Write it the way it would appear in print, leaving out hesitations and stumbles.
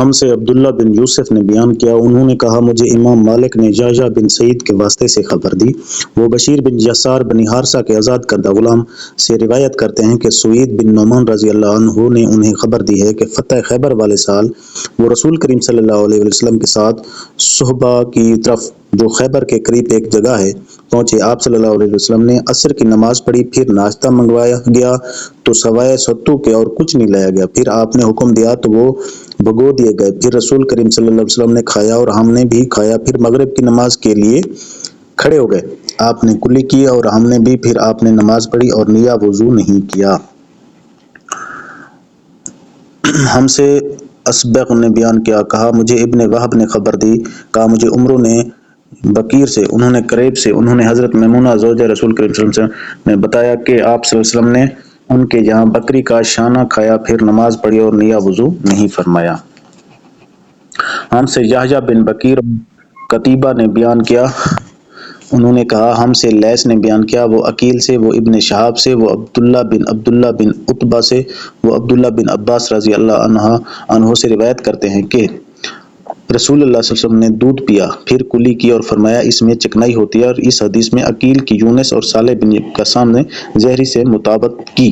ہم سے عبداللہ بن یوسف نے بیان کیا، انہوں نے کہا مجھے امام مالک نے یحییٰ بن سعید کے واسطے سے خبر دی، وہ بشیر بن یسار بن حارثہ کے آزاد کردہ غلام سے روایت کرتے ہیں کہ سعید بن نعمان رضی اللہ عنہ نے انہیں خبر دی ہے کہ فتح خیبر والے سال وہ رسول کریم صلی اللہ علیہ وسلم کے ساتھ صحبہ کی طرف جو خیبر کے قریب ایک جگہ ہے پہنچے۔ آپ صلی اللہ علیہ وسلم نے عصر کی نماز پڑھی، پھر ناشتہ منگوایا گیا تو سوائے ستو کے اور کچھ نہیں لایا گیا، پھر آپ نے حکم دیا تو وہ بھگو دیے گئے، پھر رسول کریم صلی اللہ علیہ وسلم نے کھایا اور ہم نے بھی کھایا، پھر مغرب کی نماز کے لیے کھڑے ہو گئے، آپ نے کلی کی اور ہم نے بھی، پھر آپ نے نماز پڑھی اور نیا وضو نہیں کیا۔ ہم سے اسبغ نے بیان کیا، کہا مجھے ابن وہب نے خبر دی، کہا مجھے عمرو نے بکیر سے، انہوں نے کریب سے، انہوں نے حضرت میمونہ زوجہ رسول کریم صلی اللہ علیہ وسلم نے بتایا کہ آپ صلی اللہ علیہ وسلم نے ان کے یہاں بکری کا شانہ کھایا، پھر نماز پڑھی اور نیا وضو نہیں فرمایا۔ ہم سے یحییٰ بن بکیر قتیبہ نے بیان کیا، انہوں نے کہا ہم سے لیث نے بیان کیا، وہ عقیل سے، وہ ابن شہاب سے، وہ عبداللہ بن عتبہ سے، وہ عبداللہ بن عباس رضی اللہ عنہ سے روایت کرتے ہیں کہ رسول اللہ صلی اللہ علیہ وسلم نے دودھ پیا، پھر کلی کی اور فرمایا اس میں چکنائی ہوتی ہے، اور اس حدیث میں عقیل کی یونس اور صالح بن قاسم نے زہری سے مطابقت کی۔